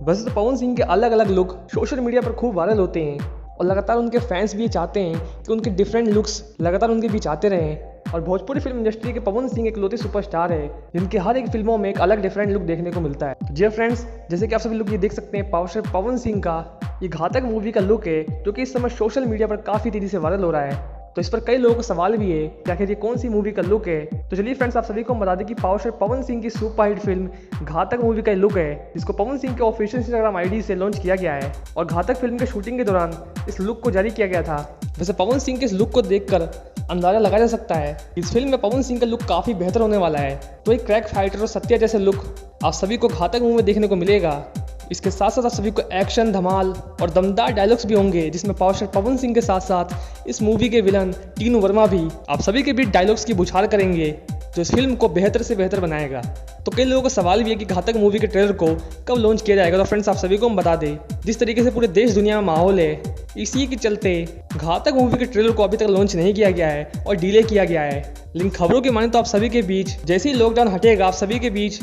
वैसे तो पवन सिंह के अलग अलग लुक सोशल मीडिया पर खूब वायरल होते हैं और लगातार उनके फैंस भी ये चाहते हैं कि उनके डिफरेंट लुक्स लगातार उनके बीच आते रहें। और भोजपुरी फिल्म इंडस्ट्री के पवन सिंह इकलौते सुपरस्टार है जिनके हर एक फिल्मों में एक अलग डिफरेंट लुक देखने को मिलता है। जी फ्रेंड्स, जैसे कि आप सभी लोग ये देख सकते हैं, पावर स्टार पवन सिंह का ये घातक मूवी का लुक है जो कि इस समय सोशल मीडिया पर काफ़ी तेज़ी से वायरल हो रहा है। तो इस पर कई लोगों का सवाल भी है कि आखिर ये कौन सी मूवी का लुक है। तो चलिए फ्रेंड्स, आप सभी को बता दें कि पावर स्टार पवन सिंह की सुपरहिट फिल्म घातक मूवी का लुक है जिसको पवन सिंह के ऑफिशियल इंस्टाग्राम आईडी से लॉन्च किया गया है और घातक फिल्म के शूटिंग के दौरान इस लुक को जारी किया गया था। वैसे पवन सिंह के इस लुक को देखकर अंदाजा लगाया जा सकता है इस फिल्म में पवन सिंह का लुक काफ़ी बेहतर होने वाला है। तो एक क्रैक फाइटर और सत्या जैसे लुक आप सभी को घातक मूवी में देखने को मिलेगा। इसके साथ साथ आप सभी को एक्शन, धमाल और दमदार डायलॉग्स भी होंगे जिसमें पावर स्टार पवन सिंह के साथ साथ इस मूवी के विलन टीनू वर्मा भी आप सभी के बीच डायलॉग्स की बुछार करेंगे जो इस फिल्म को बेहतर से बेहतर बनाएगा। तो कई लोगों का सवाल भी है कि घातक मूवी के ट्रेलर को कब लॉन्च किया जाएगा। तो फ्रेंड्स, आप सभी को हम बता दें, जिस तरीके से पूरे देश दुनिया में माहौल है, इसी के चलते घातक मूवी के ट्रेलर को अभी तक लॉन्च नहीं किया गया है और डिले किया गया है। लेकिन खबरों की माने तो आप सभी के बीच जैसे ही लॉकडाउन हटेगा आप सभी के बीच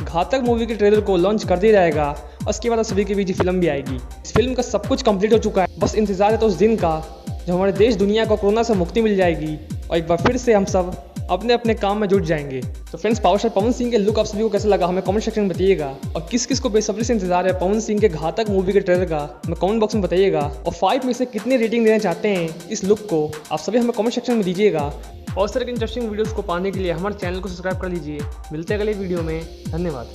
घातक मूवी के ट्रेलर को लॉन्च कर दिया जाएगा और उसके बाद आप सभी के बीच फिल्म भी आएगी। इस फिल्म का सब कुछ कंप्लीट हो चुका है, बस इंतजार है तो उस दिन का जब हमारे देश दुनिया को कोरोना से मुक्ति मिल जाएगी और एक बार फिर से हम सब अपने अपने काम में जुट जाएंगे। तो friends, power star Pawan Singh के लुक आप सभी को कैसा लगा हमें कमेंट सेक्शन में बताइएगा और किस किस को बेसब्री से इंतजार है पवन सिंह के घातक मूवी के ट्रेलर का हमें कमेंट बॉक्स में बताइएगा। और 5 में से कितनी रेटिंग देना चाहते हैं इस लुक को आप सभी हमें कमेंट सेक्शन में दीजिएगा। और इस तरह के इंटरेस्टिंग वीडियोस को पाने के लिए हमारे चैनल को सब्सक्राइब कर लीजिए। मिलते हैं अगले वीडियो में, धन्यवाद।